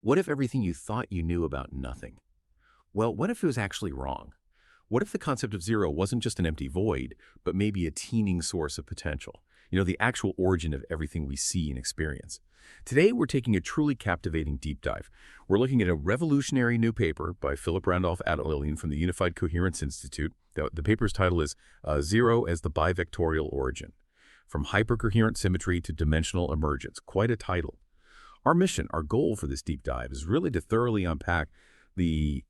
What if everything you thought you knew about nothing? Well, what if it was actually wrong? What if the concept of zero wasn't just an empty void, but maybe a teeming source of potential? The actual origin of everything we see and experience. Today, we're taking a truly captivating deep dive. We're looking at a revolutionary new paper by Philip Randolph Adelian from the Unified Coherence Institute. The paper's title is Zero as the Bivectorial Origin. From Hypercoherent Symmetry to Dimensional Emergence. Quite a title. Our mission, our goal for this deep dive is really to thoroughly unpack the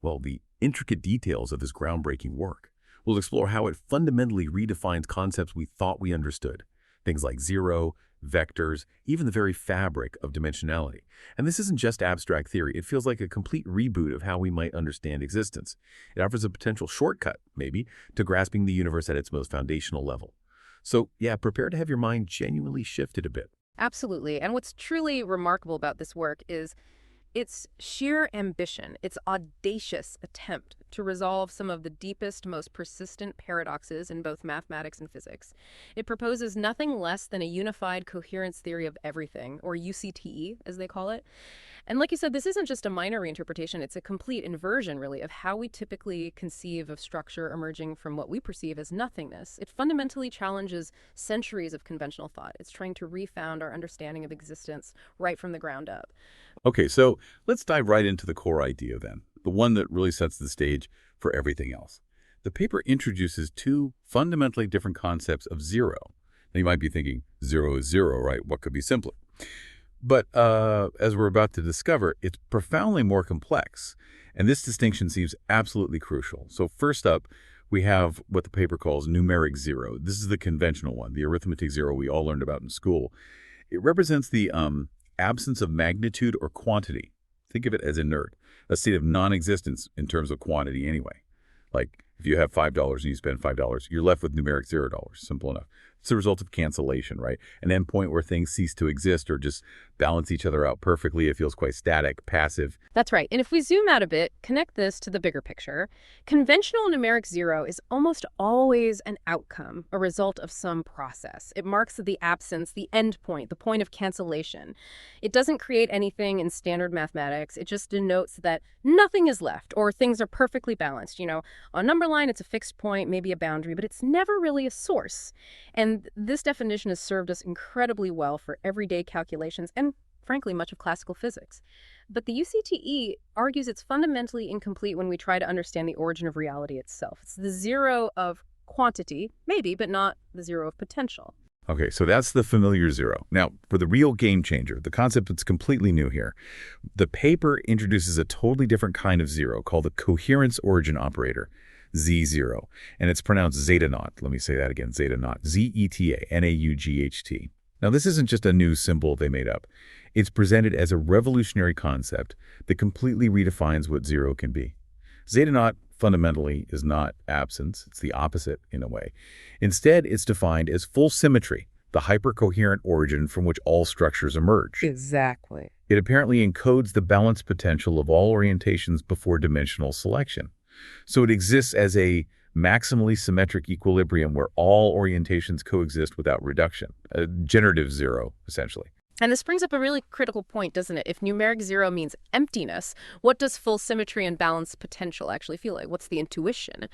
intricate details of this groundbreaking work. We'll explore how it fundamentally redefines concepts we thought we understood. Things like zero, vectors, even the very fabric of dimensionality. And this isn't just abstract theory. It feels like a complete reboot of how we might understand existence. It offers a potential shortcut, maybe, to grasping the universe at its most foundational level. So, prepare to have your mind genuinely shifted a bit. Absolutely. And what's truly remarkable about this work is its sheer ambition, its audacious attempt to resolve some of the deepest, most persistent paradoxes in both mathematics and physics. It proposes nothing less than a unified coherence theory of everything, or UCTE, as they call it. And like you said, this isn't just a minor reinterpretation, it's a complete inversion, really, of how we typically conceive of structure emerging from what we perceive as nothingness. It fundamentally challenges centuries of conventional thought. It's trying to refound our understanding of existence right from the ground up. Okay, so let's dive right into the core idea then, the one that really sets the stage for everything else. The paper introduces two fundamentally different concepts of zero. Now you might be thinking, zero is zero, right? What could be simpler? But as we're about to discover, it's profoundly more complex, and this distinction seems absolutely crucial. So first up, we have what the paper calls numeric zero. This is the conventional one, the arithmetic zero we all learned about in school. It represents the absence of magnitude or quantity. Think of it as inert, a state of non-existence in terms of quantity anyway. Like if you have $5 and you spend $5, you're left with numeric $0. Simple enough. It's the result of cancellation, right? An endpoint where things cease to exist or just balance each other out perfectly. It feels quite static, passive. That's right. And if we zoom out a bit, connect this to the bigger picture, conventional numeric zero is almost always an outcome, a result of some process. It marks the absence, the endpoint, the point of cancellation. It doesn't create anything in standard mathematics. It just denotes that nothing is left or things are perfectly balanced. On number line, it's a fixed point, maybe a boundary, but it's never really a source. And this definition has served us incredibly well for everyday calculations and, frankly, much of classical physics. But the UCTE argues it's fundamentally incomplete when we try to understand the origin of reality itself. It's the zero of quantity, maybe, but not the zero of potential. Okay, so that's the familiar zero. Now, for the real game changer, the concept that's completely new here, the paper introduces a totally different kind of zero called the coherence-origin operator. Z0, and it's pronounced Zeta Naught. Let me say that again, Zeta Naught, Z-E-T-A, N-A-U-G-H-T. Now, this isn't just a new symbol they made up. It's presented as a revolutionary concept that completely redefines what zero can be. Zeta Naught fundamentally is not absence. It's the opposite in a way. Instead, it's defined as full symmetry, the hypercoherent origin from which all structures emerge. Exactly. It apparently encodes the balanced potential of all orientations before dimensional selection. So it exists as a maximally symmetric equilibrium where all orientations coexist without reduction, a generative zero, essentially. And this brings up a really critical point, doesn't it? If numeric zero means emptiness, what does full symmetry and balanced potential actually feel like? What's the intuition?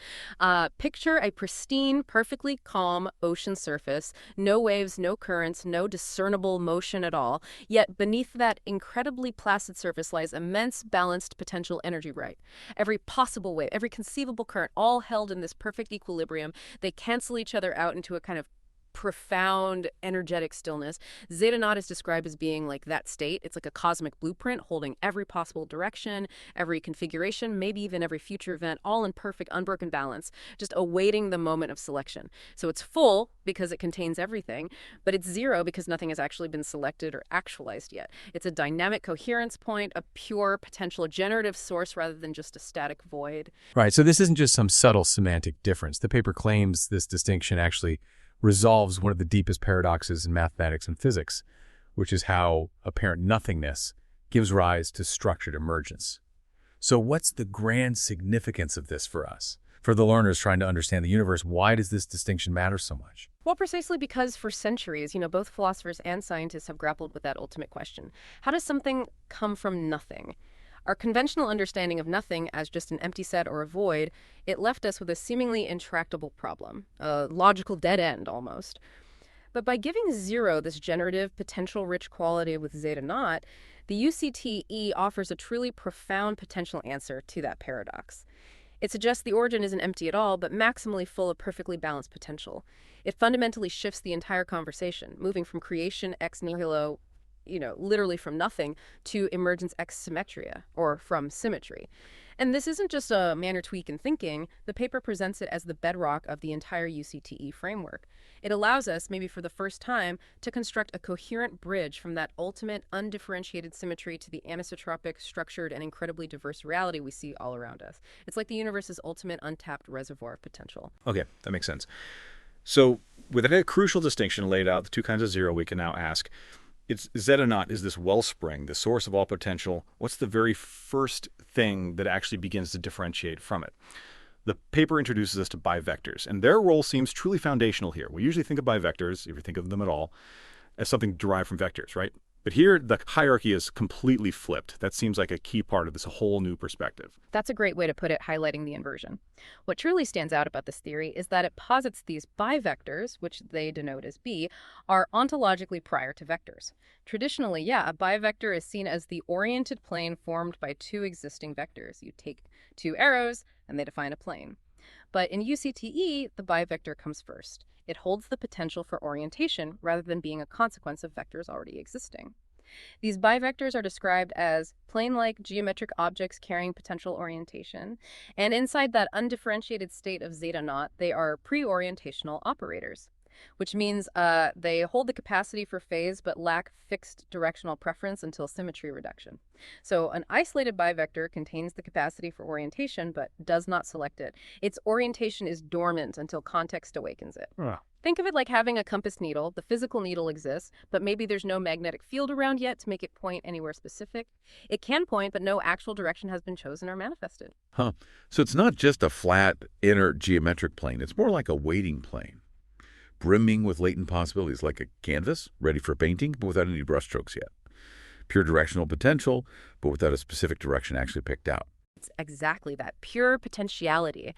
Picture a pristine, perfectly calm ocean surface, no waves, no currents, no discernible motion at all. Yet beneath that incredibly placid surface lies immense balanced potential energy, right? Every possible wave, every conceivable current, all held in this perfect equilibrium. They cancel each other out into a kind of profound energetic stillness. Zeta Naught is described as being like that state. It's like a cosmic blueprint holding every possible direction, every configuration, maybe even every future event, all in perfect unbroken balance, just awaiting the moment of selection. So it's full because it contains everything, but it's zero because nothing has actually been selected or actualized yet. It's a dynamic coherence point, a pure potential generative source rather than just a static void. Right, so this isn't just some subtle semantic difference. The paper claims this distinction actually resolves one of the deepest paradoxes in mathematics and physics, which is how apparent nothingness gives rise to structured emergence. So what's the grand significance of this for us? For the learners trying to understand the universe, why does this distinction matter so much? Well, precisely because for centuries, both philosophers and scientists have grappled with that ultimate question. How does something come from nothing? Our conventional understanding of nothing as just an empty set or a void, it left us with a seemingly intractable problem, a logical dead end almost. But by giving zero this generative, potential-rich quality with Zeta Naught, the UCTE offers a truly profound potential answer to that paradox. It suggests the origin isn't empty at all, but maximally full of perfectly balanced potential. It fundamentally shifts the entire conversation, moving from creation ex nihilo, literally from nothing, to emergence ex symmetria, or from symmetry. And this isn't just a minor tweak in thinking. The paper presents it as the bedrock of the entire UCTE framework. It allows us, maybe for the first time, to construct a coherent bridge from that ultimate, undifferentiated symmetry to the anisotropic, structured, and incredibly diverse reality we see all around us. It's like the universe's ultimate untapped reservoir of potential. Okay, that makes sense. So with a crucial distinction laid out, the two kinds of zero, we can now ask, it's Zeta Naught is this wellspring, the source of all potential. What's the very first thing that actually begins to differentiate from it? The paper introduces us to bivectors, and their role seems truly foundational here. We usually think of bivectors, if you think of them at all, as something derived from vectors, right? But here, the hierarchy is completely flipped. That seems like a key part of this whole new perspective. That's a great way to put it, highlighting the inversion. What truly stands out about this theory is that it posits these bivectors, which they denote as B, are ontologically prior to vectors. Traditionally, a bivector is seen as the oriented plane formed by two existing vectors. You take two arrows, and they define a plane. But in UCTE, the bivector comes first. It holds the potential for orientation rather than being a consequence of vectors already existing. These bivectors are described as plane-like geometric objects carrying potential orientation, and inside that undifferentiated state of Zeta Naught, they are pre-orientational operators, which means they hold the capacity for phase but lack fixed directional preference until symmetry reduction. So an isolated bivector contains the capacity for orientation but does not select it. Its orientation is dormant until context awakens it. Think of it like having a compass needle. The physical needle exists, but maybe there's no magnetic field around yet to make it point anywhere specific. It can point, but no actual direction has been chosen or manifested. So it's not just a flat, inert geometric plane. It's more like a waiting plane, brimming with latent possibilities, like a canvas ready for painting, but without any brushstrokes yet. Pure directional potential, but without a specific direction actually picked out. It's exactly that, pure potentiality.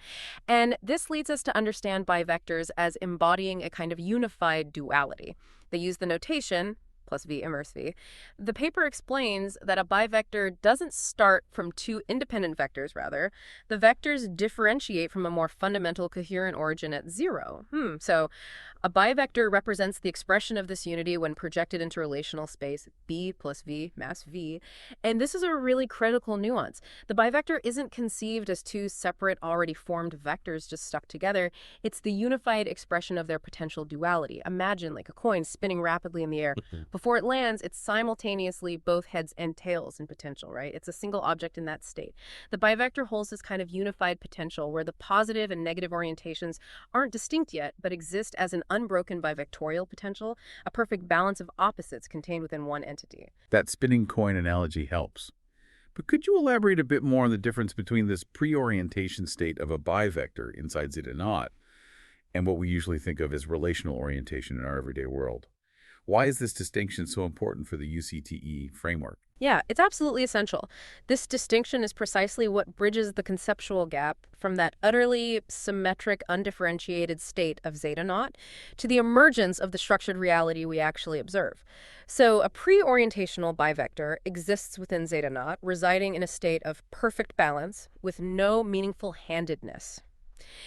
And this leads us to understand bivectors as embodying a kind of unified duality. They use the notation plus v inverse v. The paper explains that a bivector doesn't start from two independent vectors, rather. The vectors differentiate from a more fundamental coherent origin at zero. So a bivector represents the expression of this unity when projected into relational space, b plus v, mass v. And this is a really critical nuance. The bivector isn't conceived as two separate, already formed vectors just stuck together. It's the unified expression of their potential duality. Imagine like a coin spinning rapidly in the air. Before it lands, it's simultaneously both heads and tails in potential, right? It's a single object in that state. The bivector holds this kind of unified potential where the positive and negative orientations aren't distinct yet, but exist as an unbroken bivectorial potential, a perfect balance of opposites contained within one entity. That spinning coin analogy helps. But could you elaborate a bit more on the difference between this pre-orientation state of a bivector inside Zeta Naught and what we usually think of as relational orientation in our everyday world? Why is this distinction so important for the UCTE framework? Yeah, it's absolutely essential. This distinction is precisely what bridges the conceptual gap from that utterly symmetric, undifferentiated state of Zeta Naught to the emergence of the structured reality we actually observe. So a pre-orientational bivector exists within Zeta Naught, residing in a state of perfect balance with no meaningful handedness.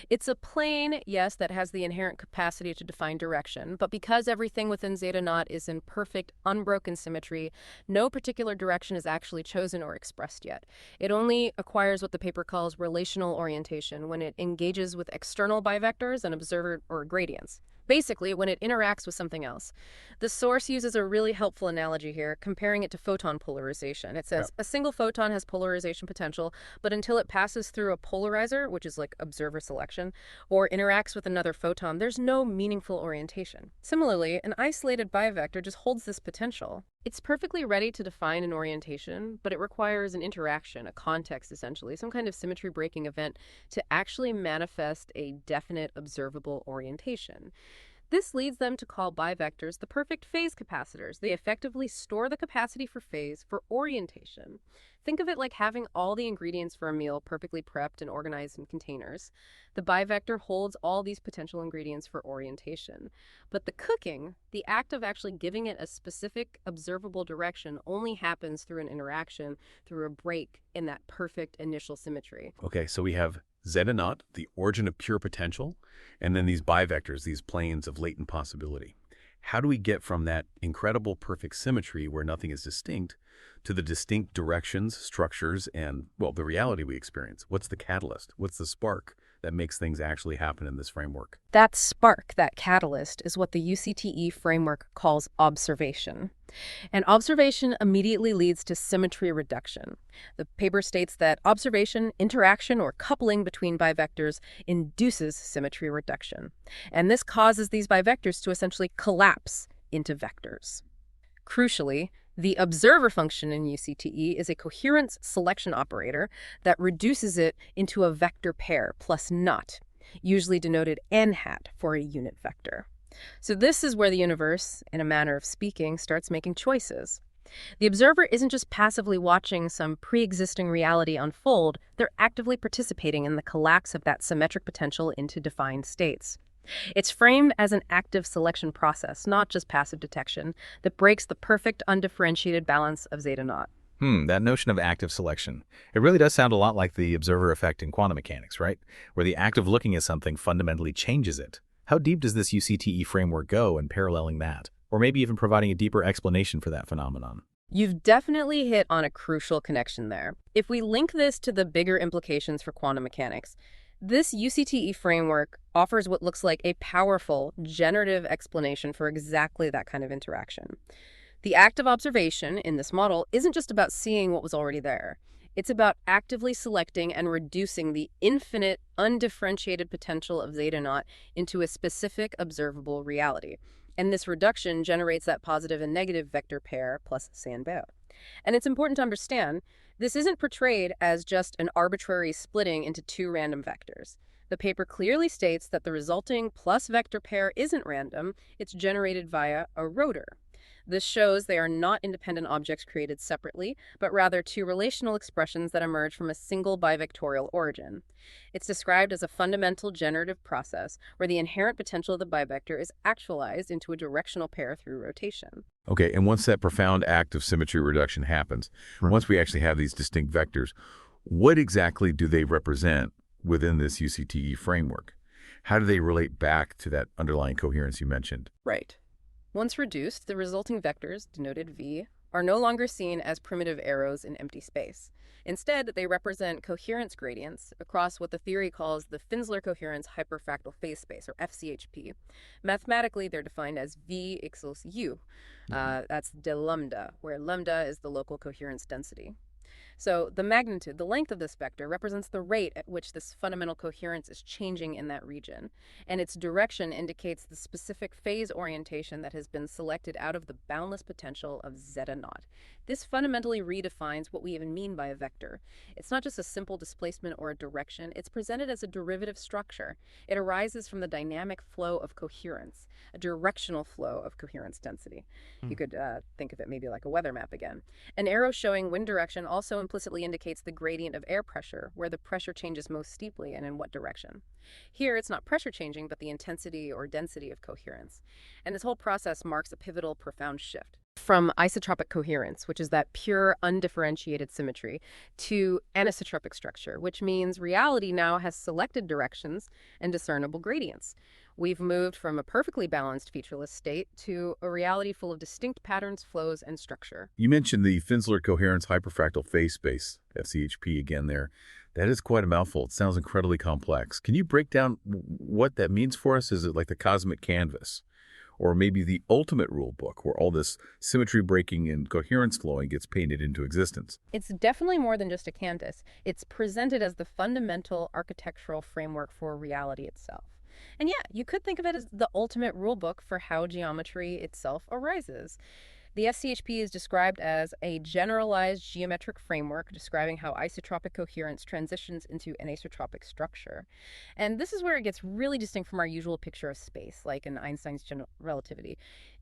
It's a plane, yes, that has the inherent capacity to define direction, but because everything within Zeta Naught is in perfect, unbroken symmetry, no particular direction is actually chosen or expressed yet. It only acquires what the paper calls relational orientation when it engages with external bivectors and observer or gradients. Basically, when it interacts with something else. The source uses a really helpful analogy here, comparing it to photon polarization. It says a single photon has polarization potential, but until it passes through a polarizer, which is like observer selection, or interacts with another photon, there's no meaningful orientation. Similarly, an isolated bivector just holds this potential. It's perfectly ready to define an orientation, but it requires an interaction, a context essentially, some kind of symmetry breaking event to actually manifest a definite observable orientation. This leads them to call bivectors the perfect phase capacitors. They effectively store the capacity for phase for orientation. Think of it like having all the ingredients for a meal perfectly prepped and organized in containers. The bivector holds all these potential ingredients for orientation. But the cooking, the act of actually giving it a specific observable direction, only happens through an interaction, through a break in that perfect initial symmetry. Okay, so we have Zeta Naught, the origin of pure potential, and then these bivectors, these planes of latent possibility. How do we get from that incredible perfect symmetry where nothing is distinct to the distinct directions, structures, and, well, the reality we experience? What's the catalyst? What's the spark that makes things actually happen in this framework? That spark, that catalyst, is what the UCTE framework calls observation. And observation immediately leads to symmetry reduction. The paper states that observation, interaction, or coupling between bivectors induces symmetry reduction. And this causes these bivectors to essentially collapse into vectors. Crucially, the observer function in UCTE is a coherence selection operator that reduces it into a vector pair plus naught, usually denoted n hat for a unit vector. So this is where the universe, in a manner of speaking, starts making choices. The observer isn't just passively watching some pre-existing reality unfold, they're actively participating in the collapse of that symmetric potential into defined states. It's framed as an active selection process, not just passive detection, that breaks the perfect undifferentiated balance of Zeta Naught. That notion of active selection. It really does sound a lot like the observer effect in quantum mechanics, right? Where the act of looking at something fundamentally changes it. How deep does this UCTE framework go in paralleling that? Or maybe even providing a deeper explanation for that phenomenon? You've definitely hit on a crucial connection there. If we link this to the bigger implications for quantum mechanics, this UCTE framework offers what looks like a powerful, generative explanation for exactly that kind of interaction. The act of observation in this model isn't just about seeing what was already there. It's about actively selecting and reducing the infinite, undifferentiated potential of Zeta Naught into a specific observable reality. And this reduction generates that positive and negative vector pair plus Sandberg. And it's important to understand, this isn't portrayed as just an arbitrary splitting into two random vectors. The paper clearly states that the resulting plus vector pair isn't random, it's generated via a rotor. This shows they are not independent objects created separately, but rather two relational expressions that emerge from a single bivectorial origin. It's described as a fundamental generative process where the inherent potential of the bivector is actualized into a directional pair through rotation. Okay, and once that profound act of symmetry reduction happens, once we actually have these distinct vectors, what exactly do they represent within this UCTE framework? How do they relate back to that underlying coherence you mentioned? Right. Once reduced, the resulting vectors, denoted V, are no longer seen as primitive arrows in empty space. Instead, they represent coherence gradients across what the theory calls the Finsler coherence hyperfractal phase space, or FCHP. Mathematically, they're defined as V equals U. That's de lambda, where lambda is the local coherence density. So the magnitude, the length of this vector, represents the rate at which this fundamental coherence is changing in that region, and its direction indicates the specific phase orientation that has been selected out of the boundless potential of Zeta Naught. This fundamentally redefines what we even mean by a vector. It's not just a simple displacement or a direction, it's presented as a derivative structure. It arises from the dynamic flow of coherence, a directional flow of coherence density. You could think of it maybe like a weather map again. An arrow showing wind direction also implicitly indicates the gradient of air pressure, where the pressure changes most steeply and in what direction. Here, it's not pressure changing, but the intensity or density of coherence. And this whole process marks a pivotal, profound shift from isotropic coherence, which is that pure, undifferentiated symmetry, to anisotropic structure, which means reality now has selected directions and discernible gradients. We've moved from a perfectly balanced featureless state to a reality full of distinct patterns, flows, and structure. You mentioned the Finsler coherence hyperfractal phase space, FCHP again there. That is quite a mouthful. It sounds incredibly complex. Can you break down what that means for us? Is it like the cosmic canvas? Or maybe the ultimate rule book where all this symmetry breaking and coherence flowing gets painted into existence? It's definitely more than just a canvas. It's presented as the fundamental architectural framework for reality itself. And yeah, you could think of it as the ultimate rule book for how geometry itself arises. The FCHP is described as a generalized geometric framework describing how isotropic coherence transitions into anisotropic structure. And this is where it gets really distinct from our usual picture of space, like in Einstein's general relativity.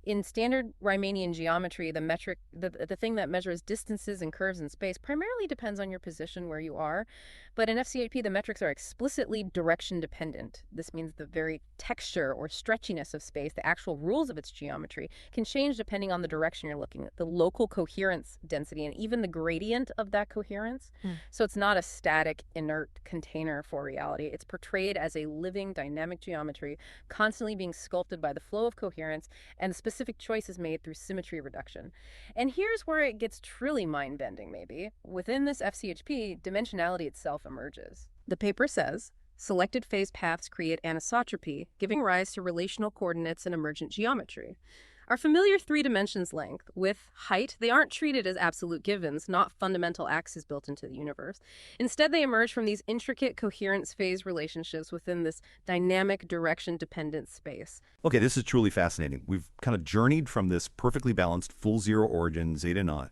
In standard Riemannian geometry, the thing that measures distances and curves in space primarily depends on your position where you are. But in FCHP, the metrics are explicitly direction dependent. This means the very texture or stretchiness of space, the actual rules of its geometry, can change depending on the direction you're looking at, the local coherence density, and even the gradient of that coherence. So it's not a static, inert container for reality. It's portrayed as a living, dynamic geometry, constantly being sculpted by the flow of coherence and the specific choices made through symmetry reduction. And here's where it gets truly mind-bending, maybe. Within this FCHP, dimensionality itself emerges. The paper says, selected phase paths create anisotropy, giving rise to relational coordinates in emergent geometry. Our familiar 3 dimensions length, width, height, they aren't treated as absolute givens, not fundamental axes built into the universe. Instead, they emerge from these intricate coherence phase relationships within this dynamic direction-dependent space. Okay, this is truly fascinating. We've kind of journeyed from this perfectly balanced full zero origin Zeta Naught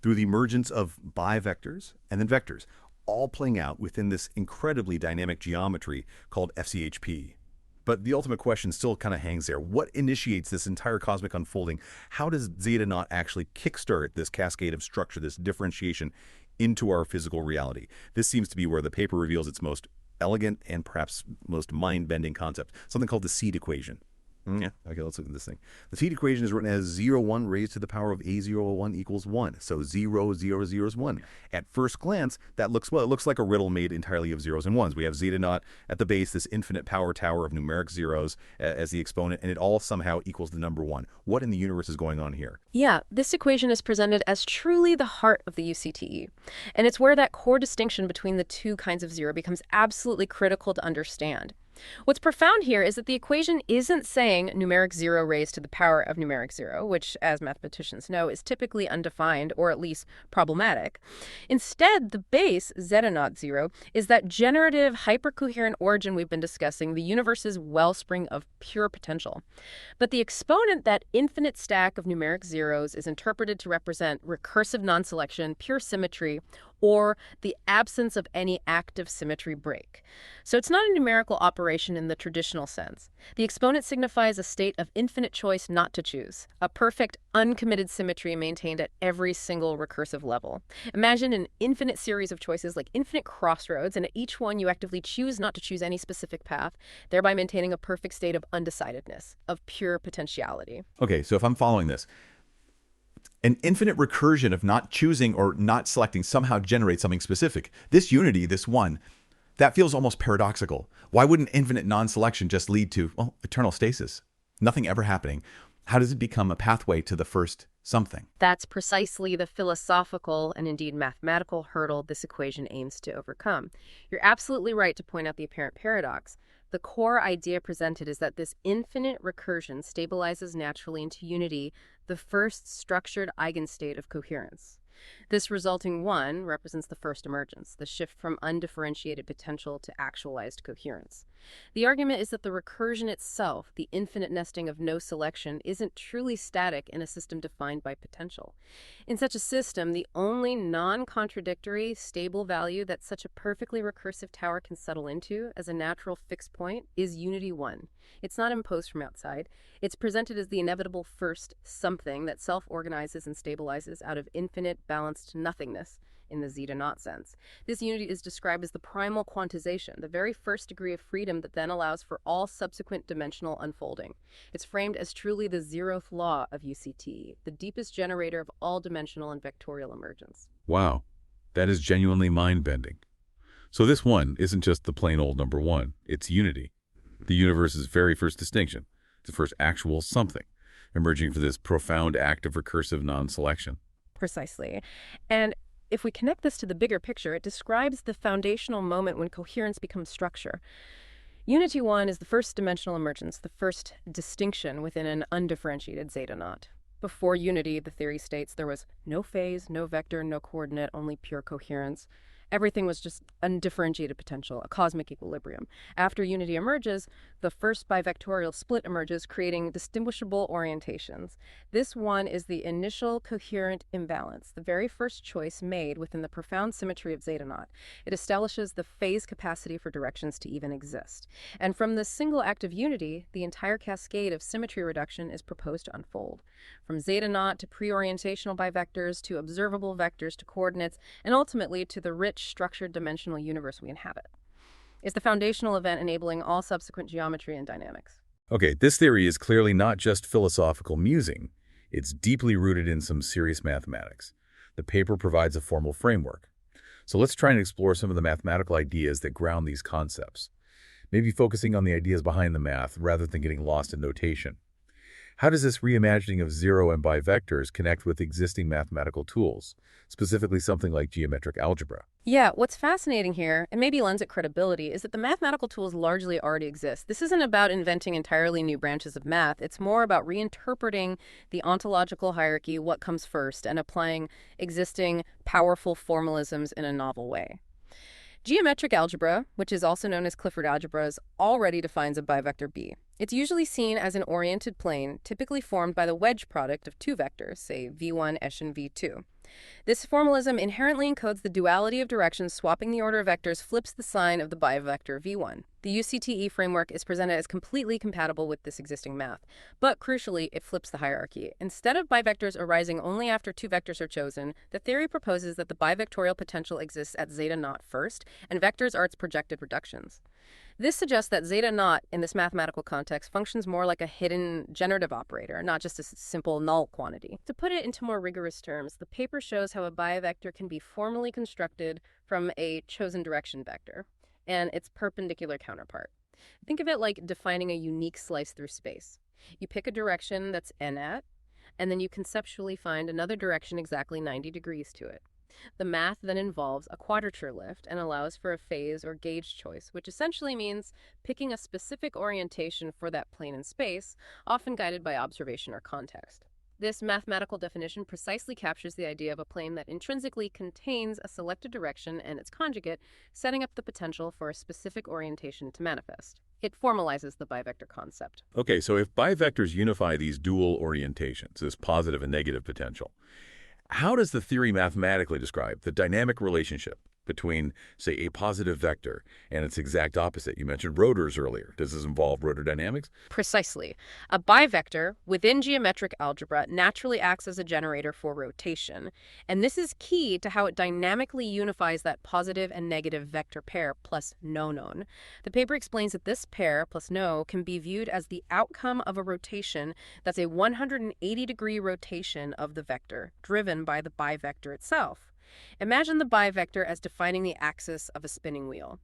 through the emergence of bivectors and then vectors, all playing out within this incredibly dynamic geometry called FCHP. But the ultimate question still kind of hangs there. What initiates this entire cosmic unfolding? How does Zeta Naught actually kickstart this cascade of structure, this differentiation into our physical reality? This seems to be where the paper reveals its most elegant and perhaps most mind-bending concept, something called the seed equation. Yeah, okay, let's look at this thing. The seed equation is written as 0, 1 raised to the power of A01 equals 1. So 0, 0, 0 is 1. At first glance, that looks, well, it looks like a riddle made entirely of zeros and ones. We have Zeta Naught at the base, this infinite power tower of numeric zeros as the exponent, and it all somehow equals the number 1. What in the universe is going on here? Yeah, this equation is presented as truly the heart of the UCTE. And it's where that core distinction between the two kinds of zero becomes absolutely critical to understand. What's profound here is that the equation isn't saying numeric 0 raised to the power of numeric 0, which, as mathematicians know, is typically undefined or at least problematic. Instead, the base, Zeta Naught 0, is that generative hypercoherent origin we've been discussing, the universe's wellspring of pure potential. But the exponent, that infinite stack of numeric zeros, is interpreted to represent recursive non-selection, pure symmetry, or the absence of any active symmetry break. So it's not a numerical operation in the traditional sense. The exponent signifies a state of infinite choice not to choose, a perfect, uncommitted symmetry maintained at every single recursive level. Imagine an infinite series of choices like infinite crossroads, and at each one you actively choose not to choose any specific path, thereby maintaining a perfect state of undecidedness, of pure potentiality. Okay, so if I'm following this, an infinite recursion of not choosing or not selecting somehow generates something specific. This unity, this one, that feels almost paradoxical. Why wouldn't infinite non-selection just lead to, well, eternal stasis? Nothing ever happening. How does it become a pathway to the first something? That's precisely the philosophical and indeed mathematical hurdle this equation aims to overcome. You're absolutely right to point out the apparent paradox. The core idea presented is that this infinite recursion stabilizes naturally into unity, the first structured eigenstate of coherence. This resulting one represents the first emergence, the shift from undifferentiated potential to actualized coherence. The argument is that the recursion itself, the infinite nesting of no selection, isn't truly static in a system defined by potential. In such a system, the only non-contradictory, stable value that such a perfectly recursive tower can settle into as a natural fixed point is unity 1. It's not imposed from outside. It's presented as the inevitable first something that self-organizes and stabilizes out of infinite, balanced nothingness in the Zeta Naught sense. This unity is described as the primal quantization, the very first degree of freedom that then allows for all subsequent dimensional unfolding. It's framed as truly the zeroth law of UCT, the deepest generator of all dimensional and vectorial emergence. Wow, that is genuinely mind-bending. So this one isn't just the plain old number 1, it's unity. The universe's very first distinction, the first actual something, emerging from this profound act of recursive non-selection. Precisely. And if we connect this to the bigger picture, it describes the foundational moment when coherence becomes structure. Unity 1 is the first dimensional emergence, the first distinction within an undifferentiated Zeta Naught. Before unity, the theory states there was no phase, no vector, no coordinate, only pure coherence. Everything was just undifferentiated potential, a cosmic equilibrium. After unity emerges, the first bivectorial split emerges, creating distinguishable orientations. This one is the initial coherent imbalance, the very first choice made within the profound symmetry of Zeta Naught. It establishes the phase capacity for directions to even exist. And from this single act of unity, the entire cascade of symmetry reduction is proposed to unfold. From Zeta Naught to pre-orientational bivectors, to observable vectors, to coordinates, and ultimately to the rich, structured dimensional universe we inhabit. It's the foundational event enabling all subsequent geometry and dynamics. Okay, this theory is clearly not just philosophical musing. It's deeply rooted in some serious mathematics. The paper provides a formal framework. So let's try and explore some of the mathematical ideas that ground these concepts. Maybe focusing on the ideas behind the math rather than getting lost in notation. How does this reimagining of zero and bivectors connect with existing mathematical tools, specifically something like geometric algebra? Yeah, what's fascinating here, and maybe lends it credibility, is that the mathematical tools largely already exist. This isn't about inventing entirely new branches of math. It's more about reinterpreting the ontological hierarchy, what comes first, and applying existing powerful formalisms in a novel way. Geometric algebra, which is also known as Clifford algebras, already defines a bivector B. It's usually seen as an oriented plane, typically formed by the wedge product of two vectors, say v1 and v2. This formalism inherently encodes the duality of directions. Swapping the order of vectors flips the sign of the bivector v1. The UCTE framework is presented as completely compatible with this existing math, but crucially, it flips the hierarchy. Instead of bivectors arising only after two vectors are chosen, the theory proposes that the bivectorial potential exists at Zeta Naught first, and vectors are its projected reductions. This suggests that Zeta Naught, in this mathematical context, functions more like a hidden generative operator, not just a simple null quantity. To put it into more rigorous terms, the paper shows how a bivector can be formally constructed from a chosen direction vector and its perpendicular counterpart. Think of it like defining a unique slice through space. You pick a direction that's n at, and then you conceptually find another direction exactly 90 degrees to it. The math then involves a quadrature lift and allows for a phase or gauge choice, which essentially means picking a specific orientation for that plane in space, often guided by observation or context. This mathematical definition precisely captures the idea of a plane that intrinsically contains a selected direction and its conjugate, setting up the potential for a specific orientation to manifest. It formalizes the bivector concept. Okay, so if bivectors unify these dual orientations, this positive and negative potential, how does the theory mathematically describe the dynamic relationship between, say, a positive vector and its exact opposite? You mentioned rotors earlier. Does this involve rotor dynamics? Precisely. A bivector within geometric algebra naturally acts as a generator for rotation, and this is key to how it dynamically unifies that positive and negative vector pair plus no known. The paper explains that this pair plus no can be viewed as the outcome of a rotation that's a 180-degree rotation of the vector, driven by the bivector itself. Imagine the bivector as defining the axis of a spinning wheel.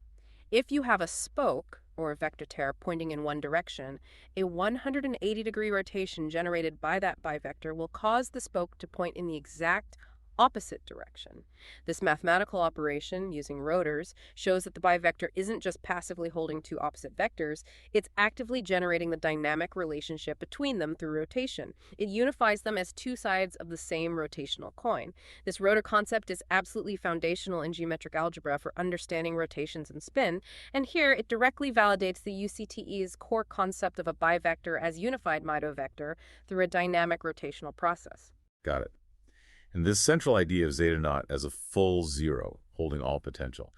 If you have a spoke, or a vector tear, pointing in one direction, a 180-degree rotation generated by that bivector will cause the spoke to point in the exact opposite direction. This mathematical operation, using rotors, shows that the bivector isn't just passively holding two opposite vectors, it's actively generating the dynamic relationship between them through rotation. It unifies them as two sides of the same rotational coin. This rotor concept is absolutely foundational in geometric algebra for understanding rotations and spin, and here it directly validates the UCTE's core concept of a bivector as unified midovector through a dynamic rotational process. Got it. And this central idea of Zeta Naught as a full zero, holding all potential,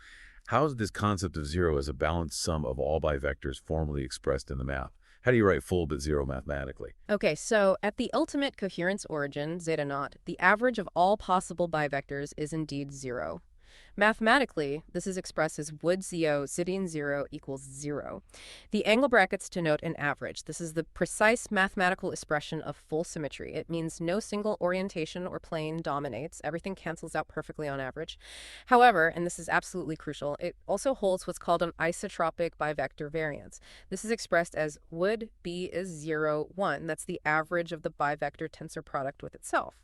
how is this concept of zero as a balanced sum of all bivectors formally expressed in the math? How do you write full but zero mathematically? Okay, so at the ultimate coherence-origin, Zeta Naught, the average of all possible bivectors is indeed zero. Mathematically, this is expressed as would ZO sitting 0 equals 0. The angle brackets denote an average. This is the precise mathematical expression of full symmetry. It means no single orientation or plane dominates. Everything cancels out perfectly on average. However, and this is absolutely crucial, it also holds what's called an isotropic bivector variance. This is expressed as would B is 0, 1. That's the average of the bivector tensor product with itself.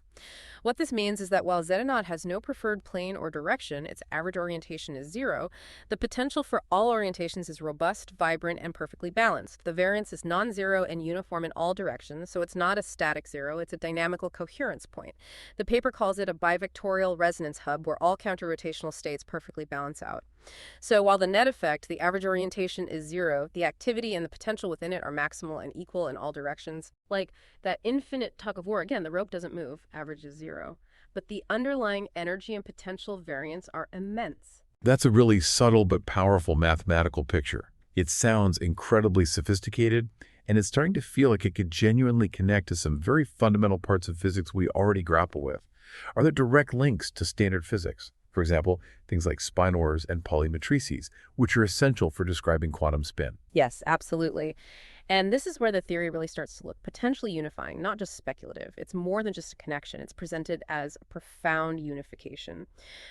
What this means is that while Zeta Naught has no preferred plane or direction, its average orientation is 0, the potential for all orientations is robust, vibrant, and perfectly balanced. The variance is non-zero and uniform in all directions, so it's not a static 0, it's a dynamical coherence point. The paper calls it a bivectorial resonance hub where all counter-rotational states perfectly balance out. So while the net effect, the average orientation, is 0, the activity and the potential within it are maximal and equal in all directions. Like that infinite tug of war, again, the rope doesn't move, average is 0. But the underlying energy and potential variance are immense. That's a really subtle but powerful mathematical picture. It sounds incredibly sophisticated, and it's starting to feel like it could genuinely connect to some very fundamental parts of physics we already grapple with. Are there direct links to standard physics? For example, things like spinors and polymatrices, which are essential for describing quantum spin. Yes, absolutely. And this is where the theory really starts to look potentially unifying, not just speculative. It's more than just a connection. It's presented as a profound unification.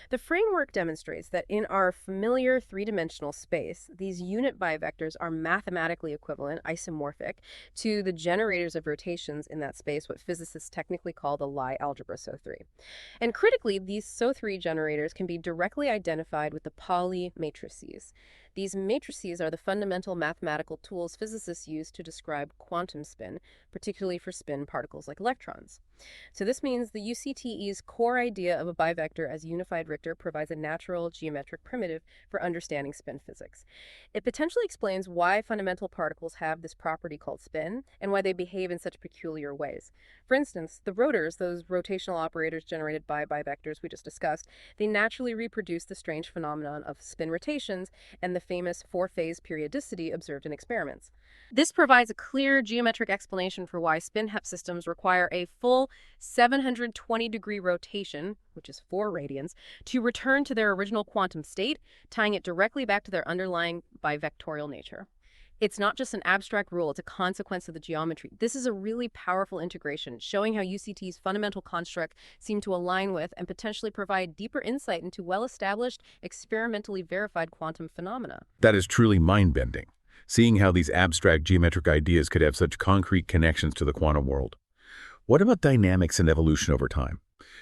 The framework demonstrates that in our familiar three-dimensional space, these unit bivectors are mathematically equivalent, isomorphic, to the generators of rotations in that space, what physicists technically call the Lie algebra SO3. And critically, these SO3 generators can be directly identified with the polymatrices. These matrices are the fundamental mathematical tools physicists use to describe quantum spin, particularly for spin particles like electrons. So this means the UCTE's core idea of a bivector as unified Richter provides a natural geometric primitive for understanding spin physics. It potentially explains why fundamental particles have this property called spin and why they behave in such peculiar ways. For instance, the rotors, those rotational operators generated by bivectors we just discussed, they naturally reproduce the strange phenomenon of spin rotations and the famous four-phase periodicity observed in experiments. This provides a clear geometric explanation for why spin-Hep systems require a full 720-degree rotation, which is 4 radians, to return to their original quantum state, tying it directly back to their underlying bivectorial nature. It's not just an abstract rule, it's a consequence of the geometry. This is a really powerful integration, showing how UCT's fundamental construct seem to align with and potentially provide deeper insight into well-established, experimentally verified quantum phenomena. That is truly mind-bending, seeing how these abstract geometric ideas could have such concrete connections to the quantum world. What about dynamics and evolution over time?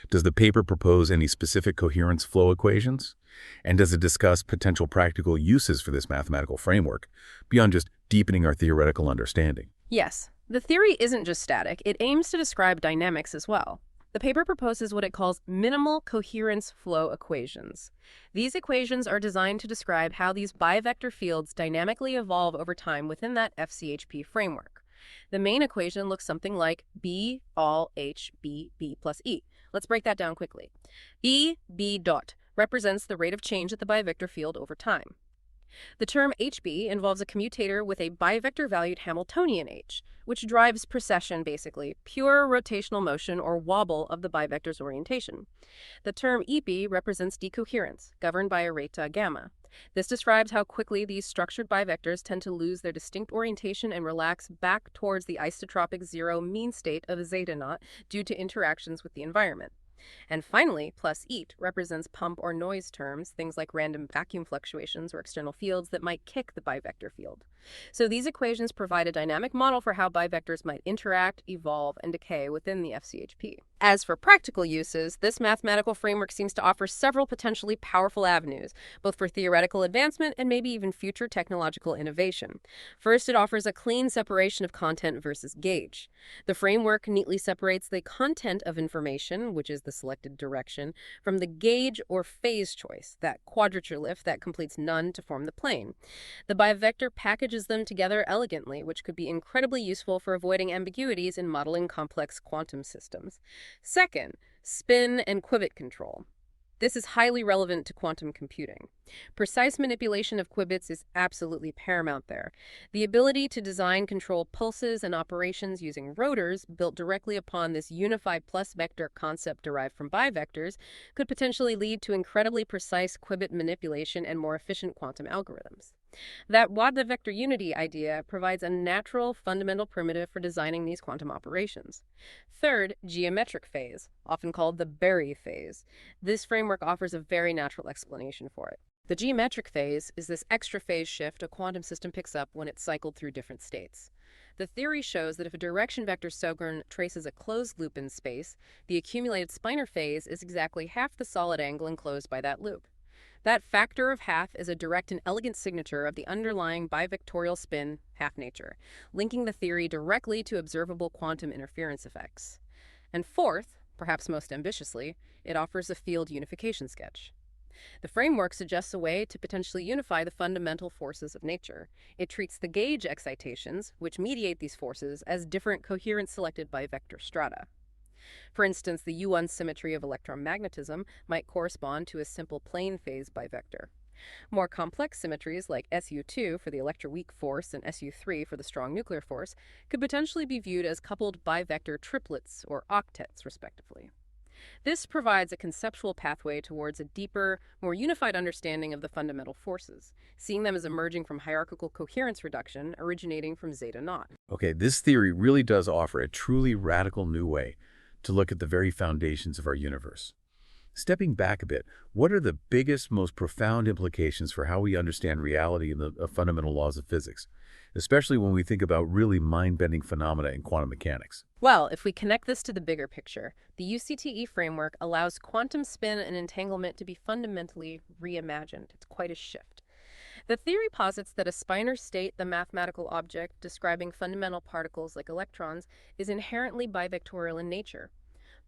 Does the paper propose any specific coherence flow equations? And does it discuss potential practical uses for this mathematical framework, beyond just deepening our theoretical understanding? Yes, the theory isn't just static, it aims to describe dynamics as well. The paper proposes what it calls minimal coherence flow equations. These equations are designed to describe how these bivector fields dynamically evolve over time within that FCHP framework. The main equation looks something like B all H B B plus E. Let's break that down quickly. E B dot represents the rate of change at the bivector field over time. The term HB involves a commutator with a bivector-valued Hamiltonian H, which drives precession, basically, pure rotational motion or wobble of the bivector's orientation. The term EB represents decoherence, governed by a rate gamma. This describes how quickly these structured bivectors tend to lose their distinct orientation and relax back towards the isotropic zero mean state of Zeta Naught due to interactions with the environment. And finally, plus EAT represents pump or noise terms, things like random vacuum fluctuations or external fields that might kick the bivector field. So these equations provide a dynamic model for how bivectors might interact, evolve, and decay within the FCHP. As for practical uses, this mathematical framework seems to offer several potentially powerful avenues, both for theoretical advancement and maybe even future technological innovation. First, it offers a clean separation of content versus gauge. The framework neatly separates the content of information, which is the selected direction, from the gauge or phase choice, that quadrature lift that completes none to form the plane. The bivector packages them together elegantly, which could be incredibly useful for avoiding ambiguities in modeling complex quantum systems. Second, spin and qubit control. This is highly relevant to quantum computing. Precise manipulation of qubits is absolutely paramount there. The ability to design control pulses and operations using rotors built directly upon this unified plus vector concept derived from bivectors could potentially lead to incredibly precise qubit manipulation and more efficient quantum algorithms. That Wada vector unity idea provides a natural fundamental primitive for designing these quantum operations. Third, geometric phase, often called the Berry phase. This framework offers a very natural explanation for it. The geometric phase is this extra phase shift a quantum system picks up when it's cycled through different states. The theory shows that if a direction vector Sogren traces a closed loop in space, the accumulated spinor phase is exactly half the solid angle enclosed by that loop. That factor of half is a direct and elegant signature of the underlying bivectorial spin half-nature, linking the theory directly to observable quantum interference effects. And fourth, perhaps most ambitiously, it offers a field unification sketch. The framework suggests a way to potentially unify the fundamental forces of nature. It treats the gauge excitations, which mediate these forces, as different coherence-selected bivector strata. For instance, the U1 symmetry of electromagnetism might correspond to a simple plane phase bivector. More complex symmetries like SU2 for the electroweak force and SU3 for the strong nuclear force could potentially be viewed as coupled bivector triplets or octets, respectively. This provides a conceptual pathway towards a deeper, more unified understanding of the fundamental forces, seeing them as emerging from hierarchical coherence reduction originating from Zeta Naught. Okay, this theory really does offer a truly radical new way to look at the very foundations of our universe. Stepping back a bit, what are the biggest, most profound implications for how we understand reality and the fundamental laws of physics, especially when we think about really mind-bending phenomena in quantum mechanics? Well, if we connect this to the bigger picture, the UCTE framework allows quantum spin and entanglement to be fundamentally reimagined. It's quite a shift. The theory posits that a spinor state, the mathematical object describing fundamental particles like electrons, is inherently bivectorial in nature.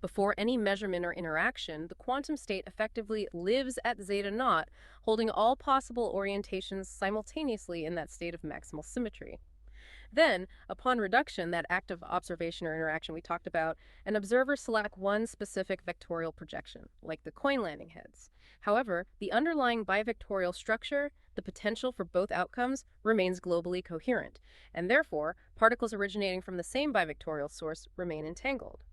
Before any measurement or interaction, the quantum state effectively lives at Zeta Naught, holding all possible orientations simultaneously in that state of maximal symmetry. Then, upon reduction, that act of observation or interaction we talked about, an observer selects one specific vectorial projection, like the coin landing heads. However, the underlying bivectorial structure, the potential for both outcomes, remains globally coherent, and therefore, particles originating from the same bivectorial source remain entangled.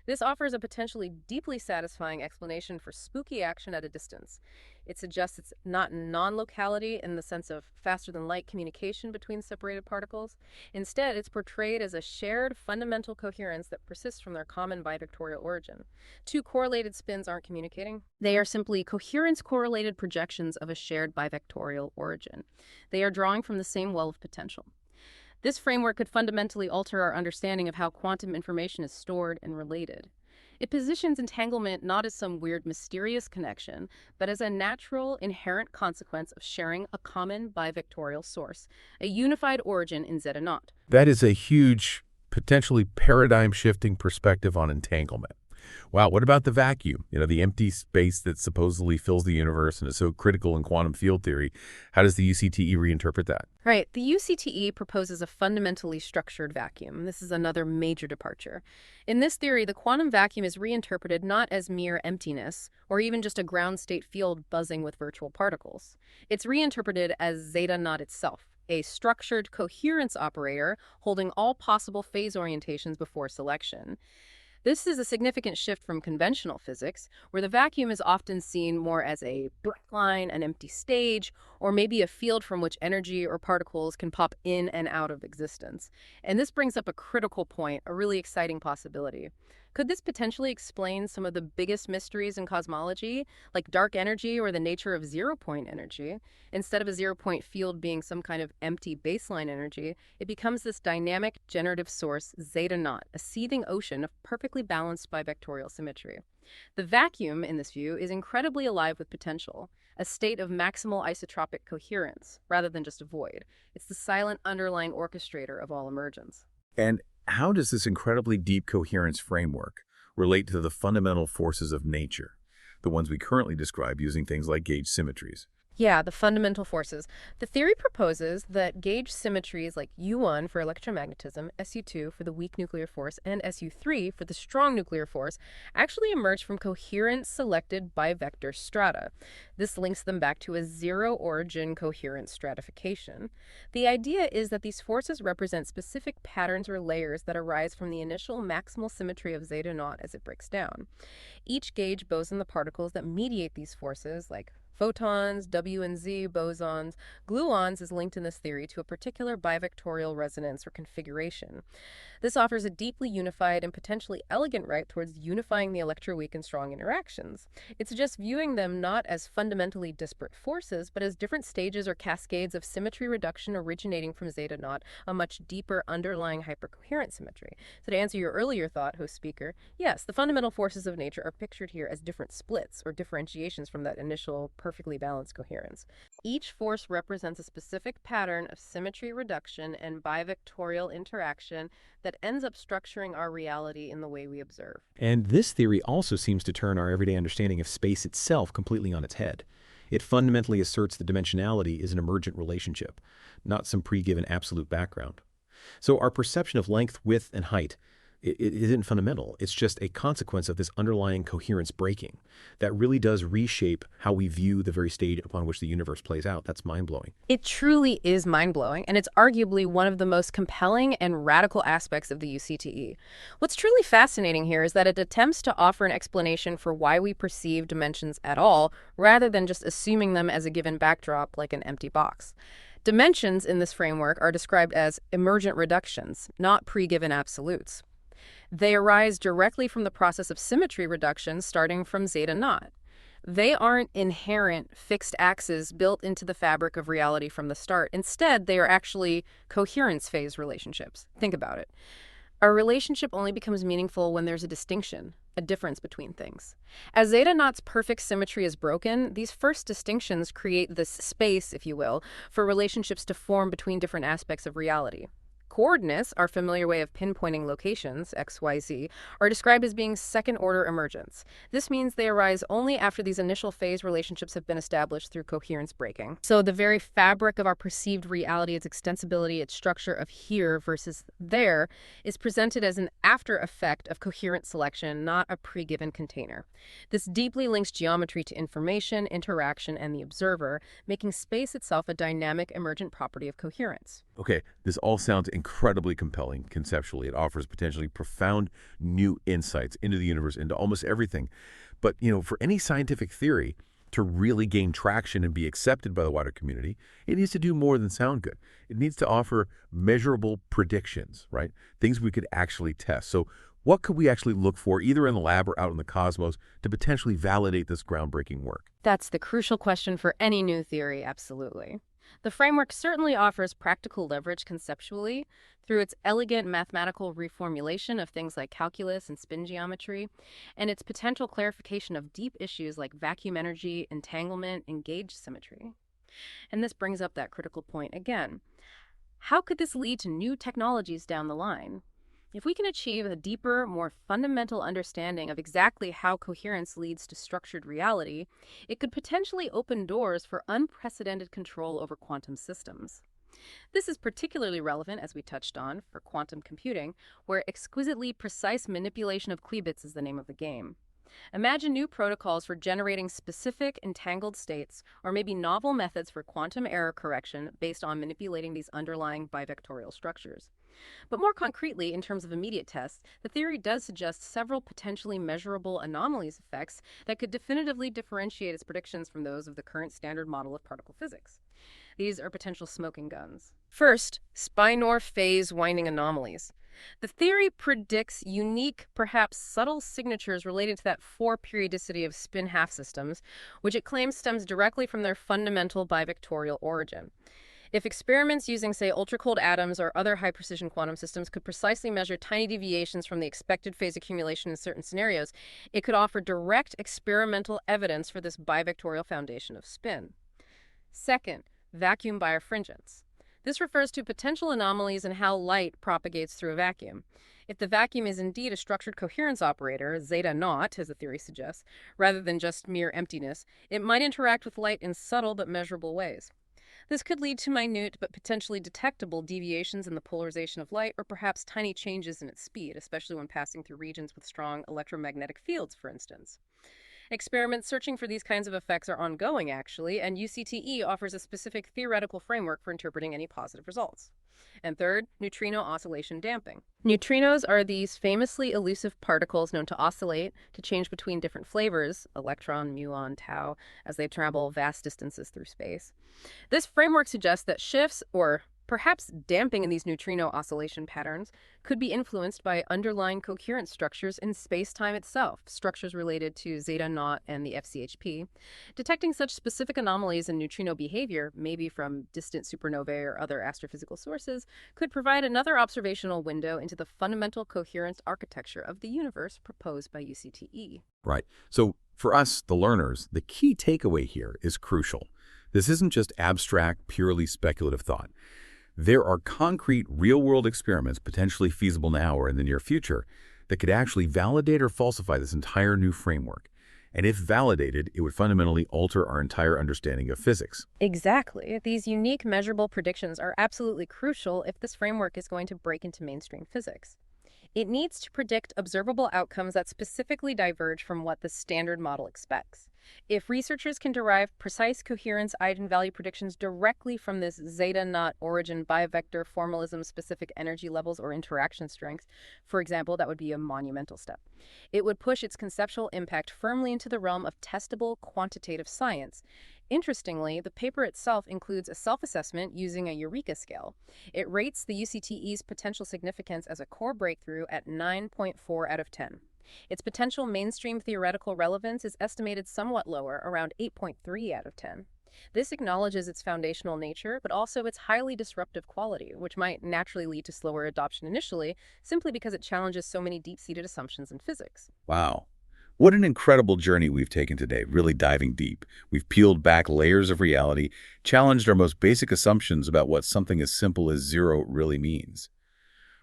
This offers a potentially deeply satisfying explanation for spooky action at a distance. It suggests it's not non-locality in the sense of faster-than-light communication between separated particles. Instead, it's portrayed as a shared fundamental coherence that persists from their common bivectorial origin. Two correlated spins aren't communicating. They are simply coherence-correlated projections of a shared bivectorial origin. They are drawing from the same well of potential. This framework could fundamentally alter our understanding of how quantum information is stored and related. It positions entanglement not as some weird, mysterious connection, but as a natural, inherent consequence of sharing a common bivectorial source, a unified origin in Zeta Naught. That is a huge, potentially paradigm-shifting perspective on entanglement. Wow, what about the vacuum? The empty space that supposedly fills the universe and is so critical in quantum field theory. How does the UCTE reinterpret that? Right. The UCTE proposes a fundamentally structured vacuum. This is another major departure. In this theory, the quantum vacuum is reinterpreted not as mere emptiness, or even just a ground state field buzzing with virtual particles. It's reinterpreted as Zeta Naught itself, a structured coherence operator holding all possible phase orientations before selection. This is a significant shift from conventional physics, where the vacuum is often seen more as a black line, an empty stage, or maybe a field from which energy or particles can pop in and out of existence. And this brings up a critical point, a really exciting possibility. Could this potentially explain some of the biggest mysteries in cosmology, like dark energy or the nature of zero-point energy? Instead of a zero-point field being some kind of empty baseline energy, it becomes this dynamic generative source, Zeta Naught, a seething ocean of perfectly balanced bivectorial symmetry. The vacuum, in this view, is incredibly alive with potential, a state of maximal isotropic coherence, rather than just a void. It's the silent underlying orchestrator of all emergence. And how does this incredibly deep coherence framework relate to the fundamental forces of nature, the ones we currently describe using things like gauge symmetries? Yeah, the fundamental forces. The theory proposes that gauge symmetries like U1 for electromagnetism, SU2 for the weak nuclear force, and SU3 for the strong nuclear force actually emerge from coherence-selected bivector strata. This links them back to a zero-origin coherent stratification. The idea is that these forces represent specific patterns or layers that arise from the initial maximal symmetry of Zeta Naught as it breaks down. Each gauge boson the particles that mediate these forces, like Photons, W and Z, bosons, gluons is linked in this theory to a particular bivectorial resonance or configuration. This offers a deeply unified and potentially elegant route towards unifying the electroweak and strong interactions. It suggests viewing them not as fundamentally disparate forces, but as different stages or cascades of symmetry reduction originating from Zeta Naught, a much deeper underlying hypercoherent symmetry. So to answer your earlier thought, host speaker, yes, the fundamental forces of nature are pictured here as different splits or differentiations from that initial perfectly balanced coherence. Each force represents a specific pattern of symmetry reduction and bivectorial interaction that ends up structuring our reality in the way we observe. And this theory also seems to turn our everyday understanding of space itself completely on its head. It fundamentally asserts that dimensionality is an emergent relationship, not some pre-given absolute background. So our perception of length, width, and height, it isn't fundamental. It's just a consequence of this underlying coherence breaking that really does reshape how we view the very stage upon which the universe plays out. That's mind-blowing. It truly is mind-blowing, and it's arguably one of the most compelling and radical aspects of the UCTE. What's truly fascinating here is that it attempts to offer an explanation for why we perceive dimensions at all, rather than just assuming them as a given backdrop like an empty box. Dimensions in this framework are described as emergent reductions, not pre-given absolutes. They arise directly from the process of symmetry reduction starting from Zeta Naught. They aren't inherent fixed axes built into the fabric of reality from the start. Instead, they are actually coherence phase relationships. Think about it. Our relationship only becomes meaningful when there's a distinction, a difference between things. As Zeta Naught's perfect symmetry is broken, these first distinctions create this space, if you will, for relationships to form between different aspects of reality. Coordinates, our familiar way of pinpointing locations, x, y, z, are described as being second-order emergence. This means they arise only after these initial phase relationships have been established through coherence breaking. So the very fabric of our perceived reality, its extensibility, its structure of here versus there, is presented as an after effect of coherent selection, not a pre-given container. This deeply links geometry to information, interaction, and the observer, making space itself a dynamic emergent property of coherence. Okay, this all sounds incredibly compelling conceptually. It offers potentially profound new insights into the universe, into almost everything. But, for any scientific theory to really gain traction and be accepted by the wider community, it needs to do more than sound good. It needs to offer measurable predictions, right? Things we could actually test. So what could we actually look for, either in the lab or out in the cosmos, to potentially validate this groundbreaking work? That's the crucial question for any new theory, absolutely. The framework certainly offers practical leverage conceptually through its elegant mathematical reformulation of things like calculus and spin geometry, and its potential clarification of deep issues like vacuum energy, entanglement, and gauge symmetry. And this brings up that critical point again. How could this lead to new technologies down the line? If we can achieve a deeper, more fundamental understanding of exactly how coherence leads to structured reality, it could potentially open doors for unprecedented control over quantum systems. This is particularly relevant, as we touched on, for quantum computing, where exquisitely precise manipulation of qubits is the name of the game. Imagine new protocols for generating specific entangled states, or maybe novel methods for quantum error correction based on manipulating these underlying bivectorial structures. But more concretely, in terms of immediate tests, the theory does suggest several potentially measurable anomalies effects that could definitively differentiate its predictions from those of the current standard model of particle physics. These are potential smoking guns. First, spinor phase winding anomalies. The theory predicts unique, perhaps subtle signatures related to that four-periodicity of spin half systems, which it claims stems directly from their fundamental bivectorial origin. If experiments using, say, ultra-cold atoms or other high-precision quantum systems could precisely measure tiny deviations from the expected phase accumulation in certain scenarios, it could offer direct experimental evidence for this bivectorial foundation of spin. Second, vacuum birefringence. This refers to potential anomalies in how light propagates through a vacuum. If the vacuum is indeed a structured coherence operator, Zeta Naught, as the theory suggests, rather than just mere emptiness, it might interact with light in subtle but measurable ways. This could lead to minute but potentially detectable deviations in the polarization of light, or perhaps tiny changes in its speed, especially when passing through regions with strong electromagnetic fields, for instance. Experiments searching for these kinds of effects are ongoing, actually, and UCTE offers a specific theoretical framework for interpreting any positive results. And third, neutrino oscillation damping. Neutrinos are these famously elusive particles known to oscillate, to change between different flavors, electron, muon, tau, as they travel vast distances through space. This framework suggests that shifts, or perhaps damping in these neutrino oscillation patterns, could be influenced by underlying coherent structures in space-time itself, structures related to Zeta Naught and the FCHP. Detecting such specific anomalies in neutrino behavior, maybe from distant supernovae or other astrophysical sources, could provide another observational window into the fundamental coherence architecture of the universe proposed by UCTE. Right. So for us, the learners, the key takeaway here is crucial. This isn't just abstract, purely speculative thought. There are concrete, real-world experiments potentially feasible now or in the near future that could actually validate or falsify this entire new framework. And if validated, it would fundamentally alter our entire understanding of physics. Exactly. These unique measurable predictions are absolutely crucial if this framework is going to break into mainstream physics. It needs to predict observable outcomes that specifically diverge from what the standard model expects. If researchers can derive precise coherence eigenvalue predictions directly from this Zeta Naught origin bivector formalism-specific energy levels or interaction strengths, for example, that would be a monumental step. It would push its conceptual impact firmly into the realm of testable quantitative science. Interestingly, the paper itself includes a self-assessment using a Eureka scale. It rates the UCTE's potential significance as a core breakthrough at 9.4 out of 10. Its potential mainstream theoretical relevance is estimated somewhat lower, around 8.3 out of 10. This acknowledges its foundational nature, but also its highly disruptive quality, which might naturally lead to slower adoption initially, simply because it challenges so many deep-seated assumptions in physics. Wow. What an incredible journey we've taken today, really diving deep. We've peeled back layers of reality, challenged our most basic assumptions about what something as simple as zero really means.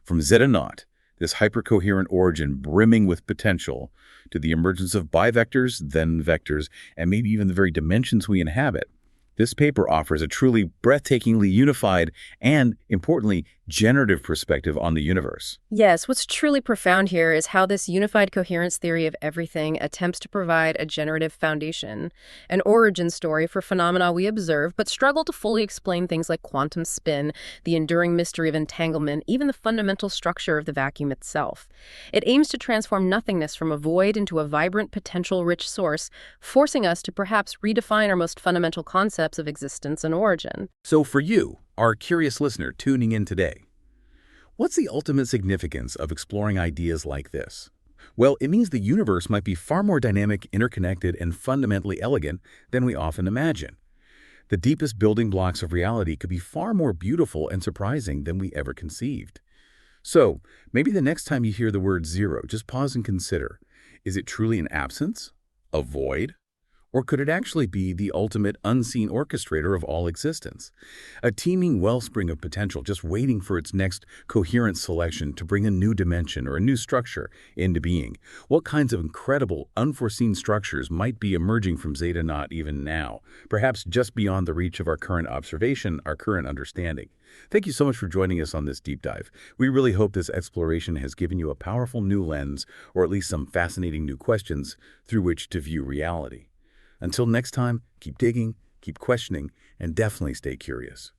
From Zeta Naught, this hypercoherent origin brimming with potential, to the emergence of bivectors, then vectors, and maybe even the very dimensions we inhabit, this paper offers a truly breathtakingly unified and, importantly, generative perspective on the universe. Yes, what's truly profound here is how this unified coherence theory of everything attempts to provide a generative foundation, an origin story for phenomena we observe, but struggle to fully explain things like quantum spin, the enduring mystery of entanglement, even the fundamental structure of the vacuum itself. It aims to transform nothingness from a void into a vibrant, potential-rich source, forcing us to perhaps redefine our most fundamental concepts of existence and origin. So for you, our curious listener tuning in today, what's the ultimate significance of exploring ideas like this? Well, it means the universe might be far more dynamic, interconnected, and fundamentally elegant than we often imagine. The deepest building blocks of reality could be far more beautiful and surprising than we ever conceived. So, maybe the next time you hear the word zero, just pause and consider, is it truly an absence? A void? Or could it actually be the ultimate unseen orchestrator of all existence? A teeming wellspring of potential just waiting for its next coherent selection to bring a new dimension or a new structure into being. What kinds of incredible, unforeseen structures might be emerging from Zeta Naught even now, perhaps just beyond the reach of our current observation, our current understanding? Thank you so much for joining us on this deep dive. We really hope this exploration has given you a powerful new lens, or at least some fascinating new questions through which to view reality. Until next time, keep digging, keep questioning, and definitely stay curious.